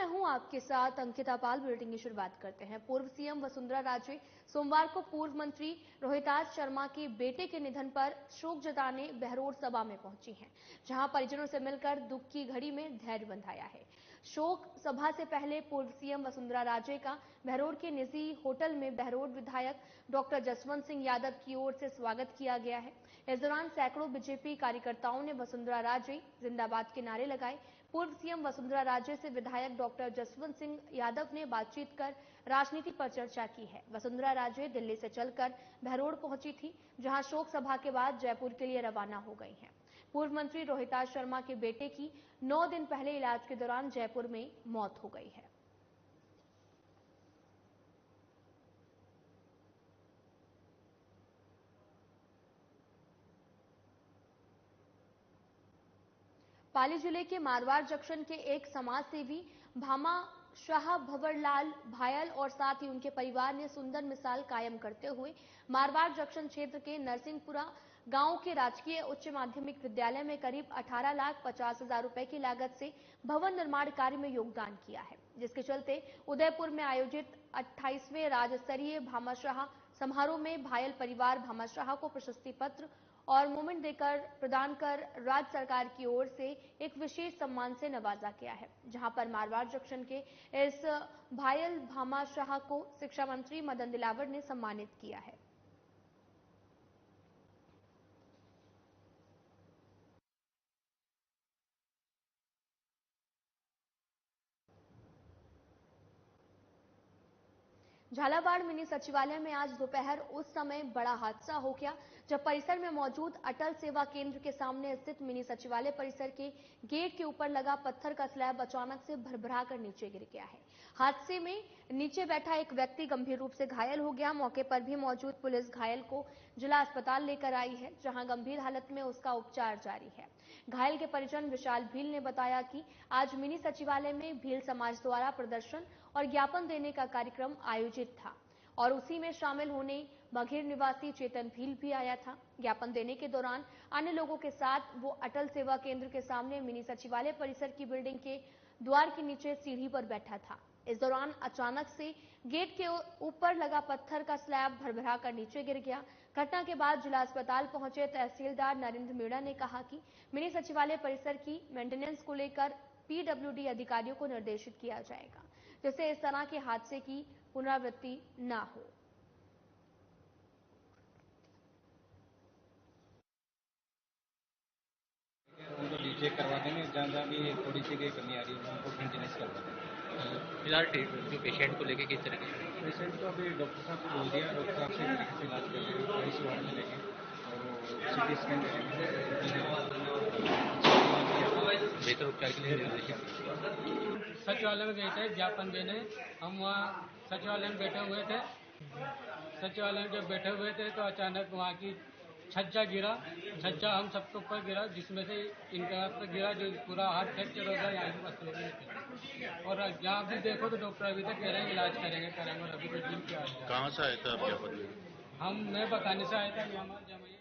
मैं हूं आपके साथ अंकिता पाल। बुलेटिन की शुरुआत करते हैं। पूर्व सीएम वसुंधरा राजे सोमवार को पूर्व मंत्री रोहिताज शर्मा के बेटे के निधन पर शोक जताने बहरोड सभा में पहुंची हैं, जहां परिजनों से मिलकर दुख की घड़ी में धैर्य बंधाया है। शोक सभा से पहले पूर्व सीएम वसुंधरा राजे का बहरोड के निजी होटल में बहरोड विधायक डॉक्टर जसवंत सिंह यादव की ओर से स्वागत किया गया है। इस दौरान सैकड़ों बीजेपी कार्यकर्ताओं ने वसुंधरा राजे जिंदाबाद के नारे लगाए। पूर्व सीएम वसुंधरा राजे से विधायक डॉक्टर जसवंत सिंह यादव ने बातचीत कर राजनीति पर चर्चा की है। वसुंधरा राजे दिल्ली से चलकर बहरोड पहुंची थी, जहां शोक सभा के बाद जयपुर के लिए रवाना हो गई हैं। पूर्व मंत्री रोहिताज शर्मा के बेटे की 9 दिन पहले इलाज के दौरान जयपुर में मौत हो गई है। पाली जिले के मारवाड़ जंक्शन के एक समाज सेवी भामा शाह भंवरलाल भायल और साथ ही उनके परिवार ने सुंदर मिसाल कायम करते हुए मारवाड़ जंक्शन क्षेत्र के नरसिंहपुरा गांव के राजकीय उच्च माध्यमिक विद्यालय में करीब 18,50,000 रुपए की लागत से भवन निर्माण कार्य में योगदान किया है, जिसके चलते उदयपुर में आयोजित 28वें राज्य स्तरीय भामाशाह समारोह में भायल परिवार भामाशाह को प्रशस्ति पत्र और मोमेंट देकर प्रदान कर राज्य सरकार की ओर से एक विशेष सम्मान से नवाजा गया है, जहां पर मारवाड़ जंक्शन के इस भायल भामाशाह को शिक्षा मंत्री मदन दिलावर ने सम्मानित किया है। झालावाड़ मिनी सचिवालय में आज दोपहर उस समय बड़ा हादसा हो गया जब परिसर में मौजूद अटल सेवा केंद्र के सामने स्थित मिनी सचिवालय परिसर के गेट के ऊपर लगा पत्थर का स्लैब अचानक से भरभरा कर नीचे गिर गया है। हादसे में नीचे बैठा एक व्यक्ति गंभीर रूप से घायल हो गया। मौके पर भी मौजूद पुलिस घायल को जिला अस्पताल लेकर आई है, जहां गंभीर हालत में उसका उपचार जारी है। घायल के परिजन विशाल भील ने बताया कि आज मिनी सचिवालय में भील समाज द्वारा प्रदर्शन और ज्ञापन देने का कार्यक्रम आयोजित था और उसी में शामिल होने बघेर निवासी चेतन भील भी आया था। ज्ञापन देने के दौरान अन्य लोगों के साथ वो अटल सेवा केंद्र के सामने मिनी सचिवालय परिसर की बिल्डिंग के द्वार के नीचे सीढ़ी पर बैठा था। इस दौरान अचानक से गेट के ऊपर लगा पत्थर का स्लैब भरभरा कर नीचे गिर गया। घटना के बाद जिला अस्पताल पहुंचे तहसीलदार नरेंद्र मीणा ने कहा कि मिनी सचिवालय परिसर की मेंटेनेंस को लेकर पीडब्ल्यूडी अधिकारियों को निर्देशित किया जाएगा, जिससे इस तरह के हादसे की पुनरावृत्ति न हो। उनको रीचेक करवा देंगे, जहाँ भी थोड़ी सी कमी आ रही है उनको मेंटेनेंस करवा देंगे। फिलहाल जो पेशेंट को लेके किस तरीके से? पेशेंट को अभी डॉक्टर साहब को बोल दिया, डॉक्टर साहब से तरीके से इलाज कर रहे हैं, आईसीयू वार्ड में लेंगे और सीटी स्कैन करेंगे। बेहतर उपचार के लिए सचिवालय में गए थे ज्ञापन देने। हम वहाँ सचिवालय में बैठे हुए थे। सचिवालय में जब बैठे हुए थे तो अचानक वहाँ की छज्जा गिरा। छज्जा हम सबके ऊपर गिरा, जिसमें से इनका पर गिरा, जो पूरा हाथ फ्रैक्चर हो गया। यहाँ की बस थे और जहाँ भी देखो तो डॉक्टर अभी तक कह रहे हैं इलाज करेंगे और अभी तक दिन क्या है। कहाँ से आया था आप ज्ञापन? मैं बताने से आया था जमाई।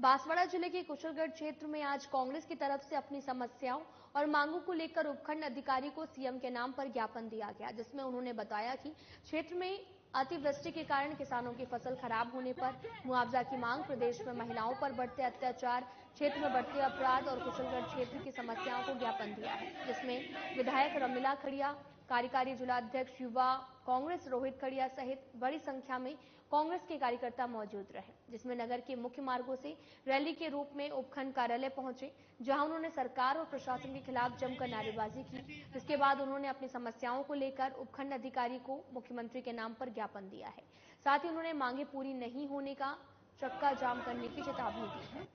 बांसवाड़ा जिले के कुशलगढ़ क्षेत्र में आज कांग्रेस की तरफ से अपनी समस्याओं और मांगों को लेकर उपखंड अधिकारी को सीएम के नाम पर ज्ञापन दिया गया, जिसमें उन्होंने बताया कि क्षेत्र में अतिवृष्टि के कारण किसानों की फसल खराब होने पर मुआवजा की मांग, प्रदेश में महिलाओं पर बढ़ते अत्याचार, क्षेत्र में बढ़ते अपराध और कुशलगढ़ क्षेत्र की समस्याओं को ज्ञापन दिया है, जिसमें विधायक रमीला खड़िया, कार्यकारी जिलाध्यक्ष युवा कांग्रेस रोहित खड़िया सहित बड़ी संख्या में कांग्रेस के कार्यकर्ता मौजूद रहे, जिसमें नगर के मुख्य मार्गों से रैली के रूप में उपखंड कार्यालय पहुंचे, जहां उन्होंने सरकार और प्रशासन के खिलाफ जमकर नारेबाजी की। जिसके बाद उन्होंने अपनी समस्याओं को लेकर उपखंड अधिकारी को मुख्यमंत्री के नाम पर ज्ञापन दिया है। साथ ही उन्होंने मांगे पूरी नहीं होने का चक्का जाम करने की चेतावनी दी है।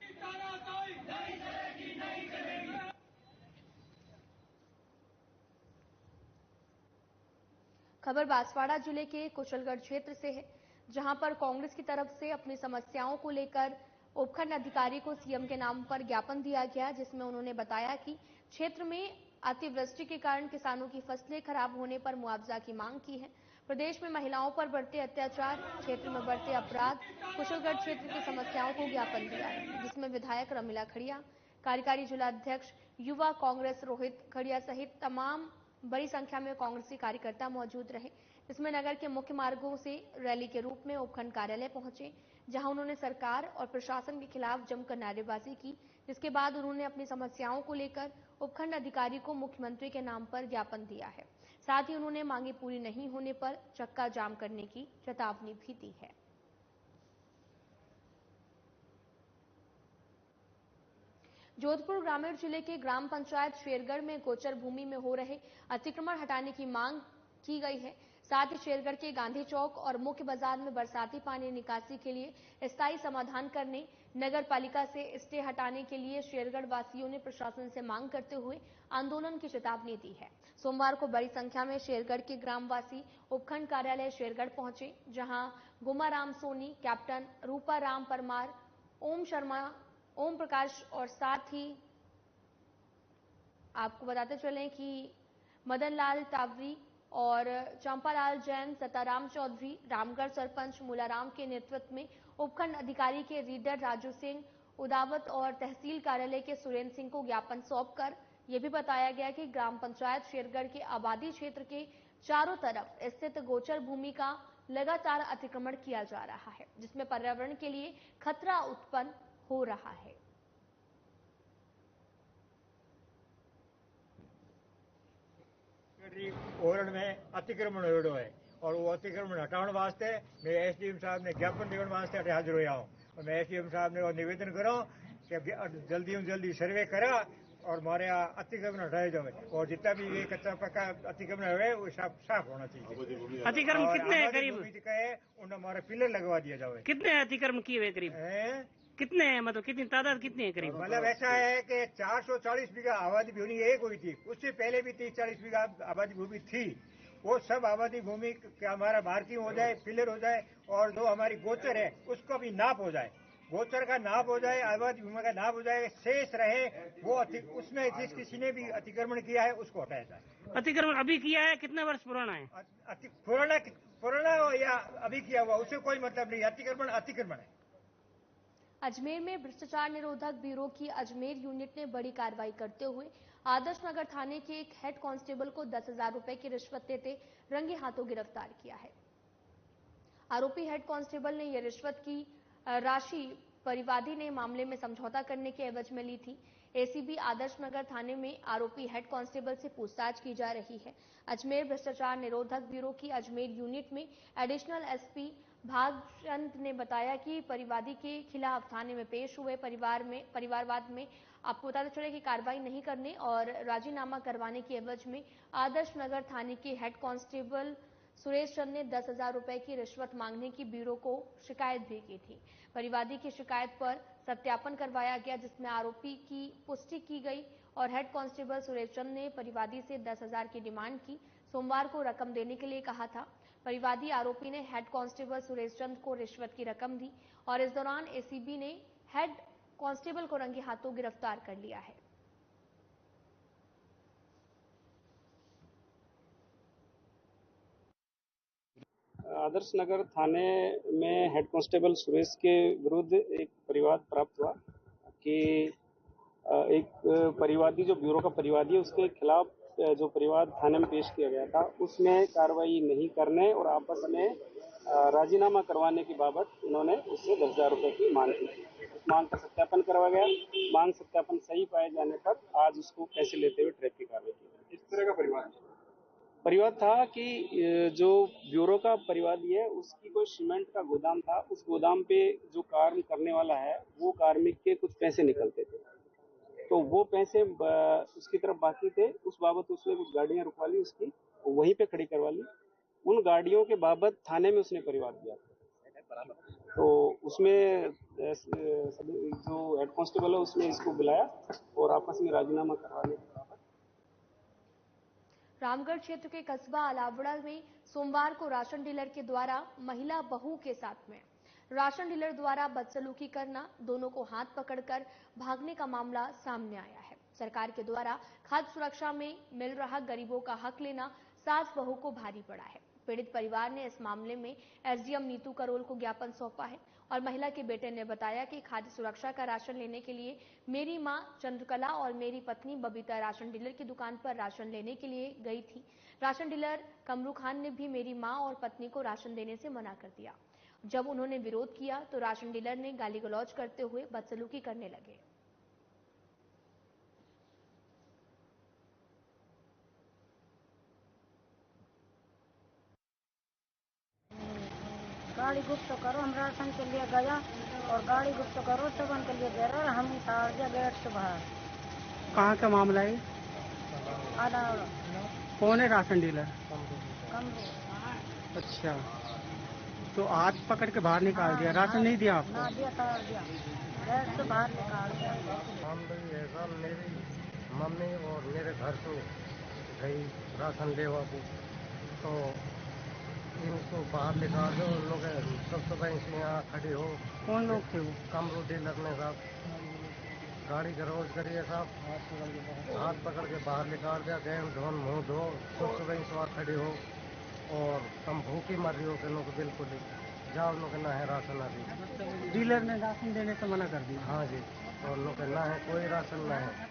खबर बांसवाड़ा जिले के कुशलगढ़ क्षेत्र से है, जहां पर कांग्रेस की तरफ से अपनी समस्याओं को लेकर उपखंड अधिकारी को सीएम के नाम पर ज्ञापन दिया गया, जिसमें उन्होंने बताया कि क्षेत्र में अतिवृष्टि के कारण किसानों की फसलें खराब होने पर मुआवजा की मांग की है। प्रदेश में महिलाओं पर बढ़ते अत्याचार, क्षेत्र में बढ़ते अपराध, कुशलगढ़ क्षेत्र की समस्याओं को ज्ञापन दिया है, जिसमें विधायक रमीला खड़िया, कार्यकारी जिलाध्यक्ष युवा कांग्रेस रोहित खड़िया सहित तमाम बड़ी संख्या में कांग्रेसी कार्यकर्ता मौजूद रहे। इसमें नगर के मुख्य मार्गों से रैली के रूप में उपखंड कार्यालय पहुंचे, जहां उन्होंने सरकार और प्रशासन के खिलाफ जमकर नारेबाजी की, जिसके बाद उन्होंने अपनी समस्याओं को लेकर उपखंड अधिकारी को मुख्यमंत्री के नाम पर ज्ञापन दिया है। साथ ही उन्होंने मांगे पूरी नहीं होने पर चक्का जाम करने की चेतावनी भी दी है। जोधपुर ग्रामीण जिले के ग्राम पंचायत शेरगढ़ में गोचर भूमि में हो रहे अतिक्रमण हटाने की मांग की गई है। साथ ही शेरगढ़ के गांधी चौक और मुख्य बाजार में बरसाती पानी निकासी के लिए स्थायी समाधान करने, नगर पालिका से स्टे हटाने के लिए शेरगढ़ वासियों ने प्रशासन से मांग करते हुए आंदोलन की चेतावनी दी है। सोमवार को बड़ी संख्या में शेरगढ़ के ग्रामवासी उपखंड कार्यालय शेरगढ़ पहुंचे, जहां गुमाराम सोनी, कैप्टन रूपाराम परमार, ओम शर्मा, ओम प्रकाश और साथ ही आपको बताते चलें कि मदन लाल टावरी और चंपालाल जैन, सताराम चौधरी, रामगढ़ सरपंच मूलाराम के नेतृत्व में उपखंड अधिकारी के रीडर राजू सिंह उदावत और तहसील कार्यालय के सुरेंद्र सिंह को ज्ञापन सौंपकर यह भी बताया गया कि ग्राम पंचायत शेरगढ़ के आबादी क्षेत्र के चारों तरफ स्थित गोचर भूमि का लगातार अतिक्रमण किया जा रहा है, जिसमें पर्यावरण के लिए खतरा उत्पन्न हो रहा है। ओरण में अतिक्रमण हो है और वो अतिक्रमण हटाने वास्ते मैं एसडीएम साहब ने ज्ञापन देने वास्ते अटे हाजिर होया हूँ और मैं एसडीएम साहब ने निवेदन करो कि जल्दी में जल्दी सर्वे करा और हमारे यहाँ अतिक्रमण हटाए जाए और जितना भी ये कच्चा पक्का अतिक्रमण है वो साफ होना चाहिए। अतिक्रमण कितने है करीब? उन्हें हमारे पिलर लगवा दिया जाए। कितने अतिक्रमण किए हुए करीब? कितने हैं, मतलब कितनी तादाद कितनी है करीब? मतलब ऐसा है कि 440 बीघा आबादी भूमि एक हुई थी, उससे पहले भी 30-40 बीघा आबादी भूमि थी। वो सब आबादी भूमि का हमारा मार्किंग हो जाए, पिलर हो जाए और जो हमारी गोचर है उसका भी नाप हो जाए, गोचर का नाप हो जाए, आबादी भूमि का नाप हो जाए, शेष रहे वो उसमें जिस किसी ने भी अतिक्रमण किया है उसको हटाया जाए। अतिक्रमण अभी किया है, कितने वर्ष पुराना है? पुराना या अभी किया हुआ उससे कोई मतलब नहीं, अतिक्रमण अतिक्रमण है। अजमेर में भ्रष्टाचार निरोधक ब्यूरो की अजमेर यूनिट ने बड़ी कार्रवाई करते हुए आदर्श नगर थाने के एक हेड कांस्टेबल को 10,000 रुपए की रिश्वत देते रंगे हाथों गिरफ्तार किया है। आरोपी हेड कांस्टेबल ने यह रिश्वत की राशि परिवादी ने मामले में समझौता करने के एवज में ली थी। एसीबी आदर्श नगर थाने में आरोपी हेड कांस्टेबल से पूछताछ की जा रही है। अजमेर भ्रष्टाचार निरोधक ब्यूरो की अजमेर यूनिट में एडिशनल एसपी भागचंद ने बताया कि परिवादी के खिलाफ थाने में पेश हुए परिवारवाद में आपको बताते चले कि कार्रवाई नहीं करने और राजीनामा करवाने के एवज में आदर्श नगर थाने के हेड कांस्टेबल सुरेश चंद ने 10,000 रुपए की रिश्वत मांगने की ब्यूरो को शिकायत भी की थी। परिवादी की शिकायत पर सत्यापन करवाया गया, जिसमें आरोपी की पुष्टि की गई और हेड कांस्टेबल सुरेश चंद ने परिवादी से 10,000 की डिमांड की। सोमवार को रकम देने के लिए कहा था। परिवादी आरोपी ने हेड कांस्टेबल सुरेश चंद को रिश्वत की रकम दी और इस दौरान एसीबी ने हेड कांस्टेबल को रंगे हाथों गिरफ्तार कर लिया है। आदर्श नगर थाने में हेड कांस्टेबल सुरेश के विरुद्ध एक परिवाद प्राप्त हुआ कि एक परिवादी जो ब्यूरो का परिवादी है उसके खिलाफ जो परिवाद थाने में पेश किया गया था उसमें कार्रवाई नहीं करने और आपस में राजीनामा करवाने की बाबत इन्होंने उससे 10,000 रुपए की मांग की। उस मांग का सत्यापन करवा गया। मांग सत्यापन सही पाए जाने पर आज उसको पैसे लेते हुए ट्रैप की कार्रवाई की। इस तरह का परिवाद था कि जो ब्यूरो का परिवादी है उसकी कोई सीमेंट का गोदाम था, उस गोदाम पे जो कार्य करने वाला है वो कार्मिक के कुछ पैसे निकलते थे, तो वो पैसे उसकी तरफ बाकी थे। उस बाबत उसने कुछ गाड़ियां रुकवा ली, उसकी वहीं पे खड़ी करवा ली। उन गाड़ियों के बाबत थाने में उसने परिवाद दिया, तो उसमें जो हेड कांस्टेबल है उसने इसको बुलाया और आपस में राजीनामा करवाने के बाबत। रामगढ़ क्षेत्र के कस्बा अलावड़ा में सोमवार को राशन डीलर के द्वारा महिला बहू के साथ में राशन डीलर द्वारा बदसलूकी करना, दोनों को हाथ पकड़कर भागने का मामला सामने आया है। सरकार के द्वारा खाद्य सुरक्षा में मिल रहा गरीबों का हक लेना सास बहू को भारी पड़ा है। पीड़ित परिवार ने इस मामले में एसडीएम नीतू करोल को ज्ञापन सौंपा है और महिला के बेटे ने बताया कि खाद्य सुरक्षा का राशन लेने के लिए मेरी मां चंद्रकला और मेरी पत्नी बबीता राशन डीलर की दुकान पर राशन लेने के लिए गई थी। राशन डीलर कमरू खान ने भी मेरी मां और पत्नी को राशन देने से मना कर दिया। जब उन्होंने विरोध किया तो राशन डीलर ने गाली गलौज करते हुए बदसलूकी करने लगे। गाड़ी गुप्त करो, हम राशन के लिए गया और गाड़ी गुप्त करो सब उनके लिए दे रहे, हम उतार दिया गेट से बाहर। कहाँ का मामला है? आधा कौन है राशन डीलर? कमरू। अच्छा, तो हाथ पकड़ के बाहर निकाल दिया, राशन नहीं दिया आपको? ना दिया, तार दिया, गेट से बाहर निकाल दिया। ऐसा मेरी मम्मी और मेरे घर से गई राशन लेवा को, तो इनको बाहर निकाल दो। लोग सबसे पहले यहाँ खड़े हो। कौन लोग थे वो? कमरू डीलर ने साहब गाड़ी का रोज करिए साहब, हाथ पकड़ के बाहर निकाल दिया। गैन धो मुँह धो, सबसे पहले वहाँ खड़े हो और तुम भूखी मर रही हो कि लोग बिल्कुल ही जाओ, लोग ना है राशन अभी। डीलर ने राशन देने से मना कर दिया? हाँ जी, और लोग ना है कोई राशन ना है।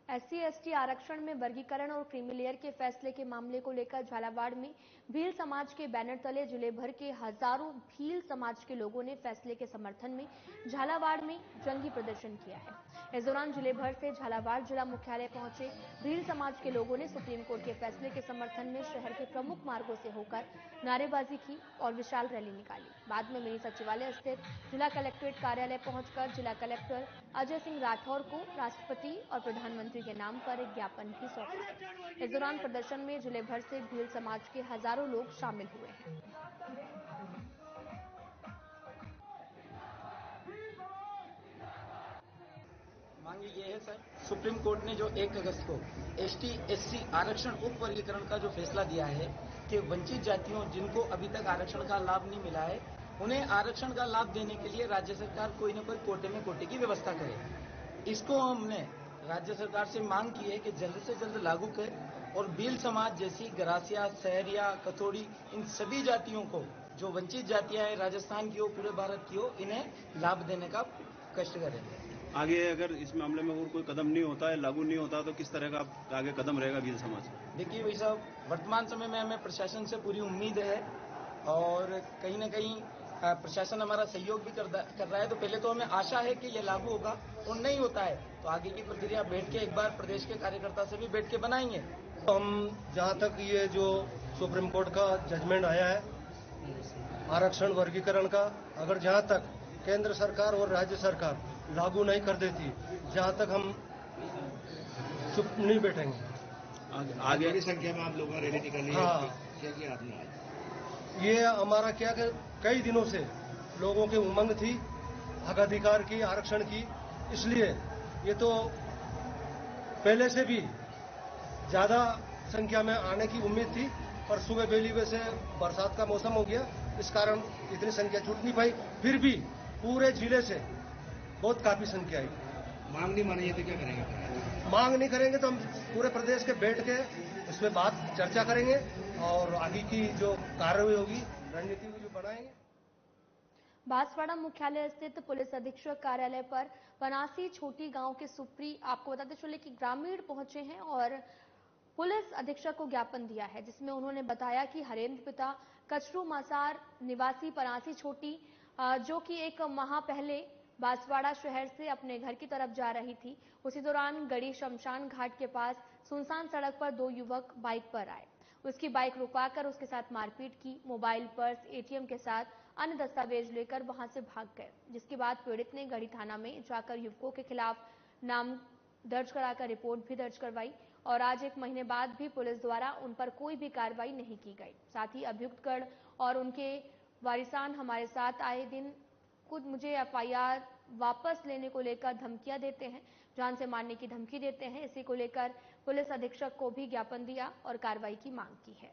SC/ST आरक्षण में वर्गीकरण और क्रीमी लेयर के फैसले के मामले को लेकर झालावाड़ में भील समाज के बैनर तले जिले भर के हजारों भील समाज के लोगों ने फैसले के समर्थन में झालावाड़ में जंगी प्रदर्शन किया है। इस दौरान जिले भर से झालावाड़ जिला मुख्यालय पहुंचे भील समाज के लोगों ने सुप्रीम कोर्ट के फैसले के समर्थन में शहर के प्रमुख मार्गों से होकर नारेबाजी की और विशाल रैली निकाली। बाद में मिनी सचिवालय स्थित जिला कलेक्ट्रेट कार्यालय पहुंचकर जिला कलेक्टर अजय सिंह राठौर को राष्ट्रपति और प्रधानमंत्री के नाम पर एक ज्ञापन भी सौंपा। इस दौरान प्रदर्शन में जिले भर से भील समाज के हजारों लोग शामिल हुए हैं। मांग ये है सर, सुप्रीम कोर्ट ने जो 1 अगस्त को ST/SC आरक्षण उप वर्गीकरण का जो फैसला दिया है कि वंचित जातियों जिनको अभी तक आरक्षण का लाभ नहीं मिला है, उन्हें आरक्षण का लाभ देने के लिए राज्य सरकार कोई न कोई कोटे में कोटे की व्यवस्था करे। इसको हमने राज्य सरकार से मांग की है कि जल्द से जल्द लागू करे और भील समाज जैसी गरासिया, सहरिया, कथोड़ी, इन सभी जातियों को जो वंचित जातियां हैं, राजस्थान की हो, पूरे भारत की हो, इन्हें लाभ देने का कष्ट करें। आगे अगर इस मामले में और कोई कदम नहीं होता है, लागू नहीं होता, तो किस तरह का आगे कदम रहेगा भील समाज? देखिए भाई साहब, वर्तमान समय में हमें प्रशासन से पूरी उम्मीद है और कहीं न कहीं प्रशासन हमारा सहयोग भी कर रहा है। तो पहले तो हमें आशा है कि ये लागू होगा और नहीं होता है तो आगे की प्रक्रिया बैठ के एक बार प्रदेश के कार्यकर्ता से भी बैठ के बनाएंगे। हम जहाँ तक ये जो सुप्रीम कोर्ट का जजमेंट आया है आरक्षण वर्गीकरण का, अगर जहाँ तक केंद्र सरकार और राज्य सरकार लागू नहीं कर देती, जहाँ तक हम चुप नहीं बैठेंगे। आगे की संख्या में आप लोगों ने रैली निकाली है? हाँ, क्या किया आपने? ये हमारा क्या कि कई दिनों से लोगों की उमंग थी हकाधिकार की, आरक्षण की, इसलिए ये तो पहले से भी ज्यादा संख्या में आने की उम्मीद थी, पर सुबह बेली वैसे बरसात का मौसम हो गया, इस कारण इतनी संख्या जुट नहीं पाई। फिर भी पूरे जिले से बहुत काफी संख्या आई। मांग नहीं मानी है तो क्या करेंगे? मांग नहीं करेंगे तो हम पूरे प्रदेश के बैठ के इसमें बात चर्चा करेंगे और आगे की जो कार्रवाई होगी, रणनीति जो बनाएंगे। बांसवाड़ा मुख्यालय स्थित पुलिस अधीक्षक कार्यालय पर पनासी छोटी गांव के सुप्री आपको बताते चले कि ग्रामीण पहुंचे हैं और पुलिस अधीक्षक को ज्ञापन दिया है, जिसमें उन्होंने बताया कि हरेंद्र पिता कचरू मासार निवासी पनासी छोटी जो कि 1 माह पहले बांसवाड़ा शहर से अपने घर की तरफ जा रही थी, उसी दौरान गड़ी शमशान घाट के पास सुनसान सड़क पर 2 युवक बाइक पर आए। उसकी बाइक रुकवाकर उसके साथ मारपीट की, मोबाइल, पर्स, ATM के साथ अन्य दस्तावेज लेकर वहां से भाग गए, जिसके बाद पीड़ित ने गढ़ी थाना में जाकर युवकों के खिलाफ नाम दर्ज कराकर रिपोर्ट भी दर्ज करवाई और आज 1 महीने बाद भी पुलिस द्वारा उन पर कोई भी कार्रवाई नहीं की गई। साथ ही अभियुक्तगण और उनके वारिसान हमारे साथ आए दिन खुद मुझे FIR वापस लेने को लेकर धमकियां देते हैं, जान से मारने की धमकी देते हैं। इसी को लेकर पुलिस अधीक्षक को भी ज्ञापन दिया और कार्रवाई की मांग की है।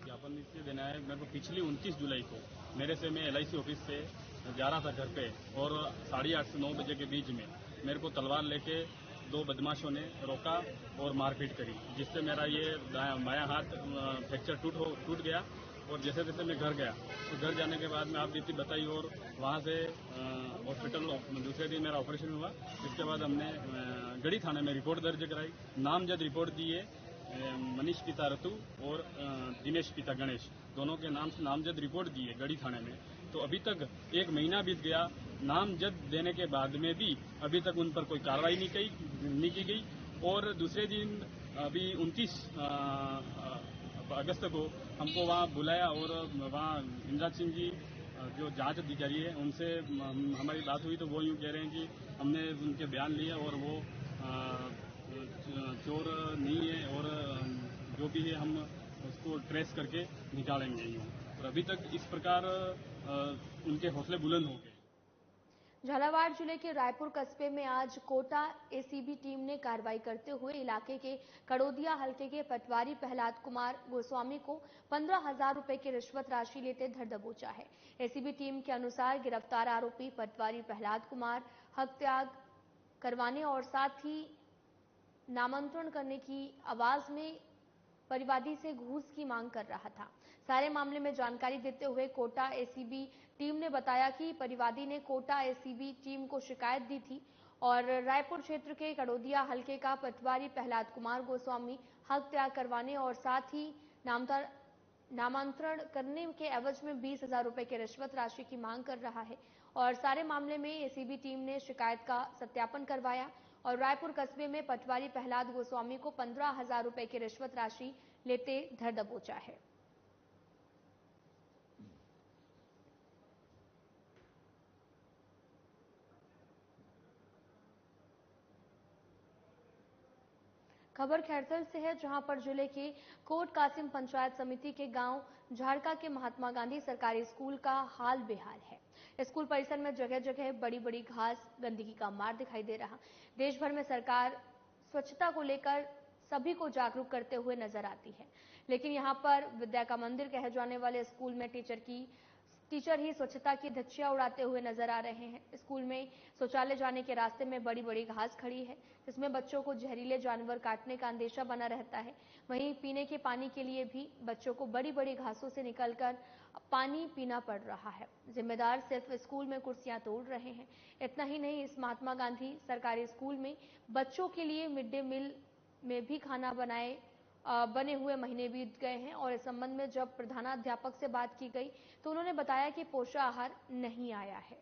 ज्ञापन इसलिए देना है, मेरे को पिछली 29 जुलाई को मेरे से मैं LIC ऑफिस से जा रहा था घर पे और 8:30 से 9 बजे के बीच में मेरे को तलवार लेके दो बदमाशों ने रोका और मारपीट करी, जिससे मेरा ये बायां हाथ फ्रैक्चर टूट गया। और जैसे जैसे मैं घर गया तो घर जाने के बाद में आप बीती बताई और वहाँ से हॉस्पिटल दूसरे दिन मेरा ऑपरेशन हुआ। इसके बाद हमने गढ़ी थाने में रिपोर्ट दर्ज कराई, नामजद रिपोर्ट दी है। मनीष पिता रतु और दिनेश पिता गणेश, दोनों के नाम से नामजद रिपोर्ट दी है गढ़ी थाने में। तो अभी तक 1 महीना बीत गया, नामजद देने के बाद में भी अभी तक उन पर कोई कार्रवाई नहीं की गई। और दूसरे दिन अभी 29 अगस्त को हमको वहाँ बुलाया और वहाँ इंद्राज सिंह जी जो जांच अधिकारी है उनसे हमारी बात हुई, तो वो यूँ कह रहे हैं कि हमने उनके बयान लिए और वो चोर नहीं है और जो भी है हम उसको ट्रेस करके निकालेंगे। और अभी तक इस प्रकार उनके हौसले बुलंद हो गए। झालावाड़ जिले के रायपुर कस्बे में आज कोटा एसीबी टीम ने कार्रवाई करते हुए इलाके के कड़ोदिया हलके के पटवारी प्रहलाद कुमार गोस्वामी को 15,000 रुपए की रिश्वत राशि लेते धर दबोचा है। एसीबी टीम के अनुसार गिरफ्तार आरोपी पटवारी प्रहलाद कुमार हक त्याग करवाने और साथ ही नामांतरण करने की आवाज में परिवादी से घूस की मांग कर रहा था। सारे मामले में जानकारी देते हुए कोटा एसीबी टीम ने बताया कि परिवादी ने कोटा एसीबी टीम को शिकायत दी थी और रायपुर क्षेत्र के कड़ोदिया हलके का पटवारी प्रहलाद कुमार गोस्वामी हक त्याग करवाने और साथ ही नामांतरण करने के एवज में 20,000 रुपए की रिश्वत राशि की मांग कर रहा है। और सारे मामले में एसीबी टीम ने शिकायत का सत्यापन करवाया और रायपुर कस्बे में पटवारी प्रहलाद गोस्वामी को 15,000 रुपए की रिश्वत राशि लेते धर दबोचा है। खबर खैरसर से है, जहां पर जिले के कोट कासिम पंचायत समिति के गांव झाड़का के महात्मा गांधी सरकारी स्कूल का हाल बेहाल है। स्कूल परिसर में जगह जगह बड़ी बड़ी घास, गंदगी का मार दिखाई दे रहा। देश भर में सरकार स्वच्छता को लेकर सभी को जागरूक करते हुए नजर आती है, लेकिन यहां पर विद्या का मंदिर कहे जाने वाले स्कूल में टीचर ही स्वच्छता की धज्जियां उड़ाते हुए नजर आ रहे हैं। स्कूल में शौचालय जाने के रास्ते में बड़ी बड़ी घास खड़ी है, जिसमें बच्चों को जहरीले जानवर काटने का अंदेशा बना रहता है। वहीं पीने के पानी के लिए भी बच्चों को बड़ी बड़ी घासों से निकलकर पानी पीना पड़ रहा है। जिम्मेदार सिर्फ स्कूल में कुर्सियां तोड़ रहे हैं। इतना ही नहीं, इस महात्मा गांधी सरकारी स्कूल में बच्चों के लिए मिड डे मील में भी खाना बने हुए महीने बीत गए हैं और इस संबंध में जब प्रधानाध्यापक से बात की गई तो उन्होंने बताया कि पोषाहार नहीं आया है।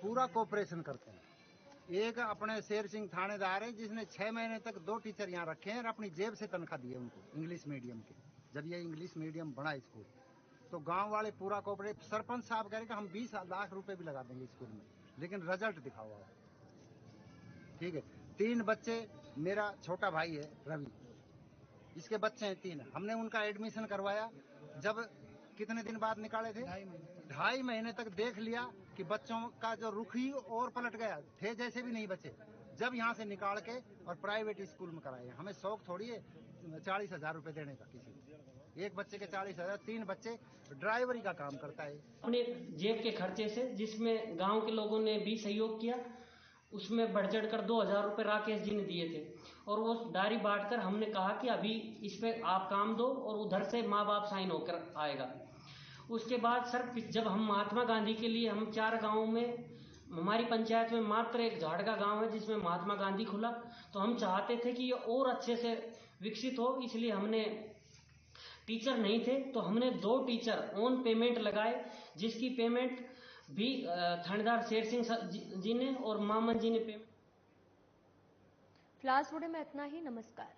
पूरा कोऑपरेशन करते हैं। एक अपने शेर सिंह थानेदार है जिसने 6 महीने तक 2 टीचर यहाँ रखे हैं और अपनी जेब से तनख्वाह दी है उनको इंग्लिश मीडियम के। जब ये इंग्लिश मीडियम बना स्कूल तो गांव वाले पूरा कोऑपरेट। सरपंच साहब कह रहे कि हम 20 लाख रुपए भी लगा देंगे स्कूल में, लेकिन रिजल्ट दिखाओ आप। ठीक है, 3 बच्चे, मेरा छोटा भाई है रवि, इसके बच्चे हैं 3। हमने उनका एडमिशन करवाया। जब कितने दिन बाद निकाले थे? 2.5 महीने तक देख लिया कि बच्चों का जो रुख ही और पलट गया, थे जैसे भी नहीं बचे। जब यहाँ से निकाल के और प्राइवेट स्कूल में कराए। हमें शौक थोड़ी है 40,000 रुपए देने का किसी को। एक बच्चे के 40,000, 3 बच्चे ड्राइवरी का काम करता है अपने जेब के खर्चे से, जिसमें गांव के लोगों ने भी सहयोग किया। उसमें बढ़ चढ़ कर 2,000 रुपए राकेश जी ने दिए थे और वो डायरी बांटकर हमने कहा कि अभी इस पे आप काम दो और उधर से माँ बाप साइन होकर आएगा। उसके बाद सर जब हम महात्मा गांधी के लिए हम 4 गाँव में, हमारी पंचायत में मात्र एक झाड़का गांव है जिसमें महात्मा गांधी खुला, तो हम चाहते थे कि ये और अच्छे से विकसित हो। इसलिए हमने, टीचर नहीं थे तो हमने 2 टीचर ऑन पेमेंट लगाए, जिसकी पेमेंट भी थानेदार शेर सिंह जी ने और मामन जी ने पेमेंट। फिलहाल में इतना ही। नमस्कार।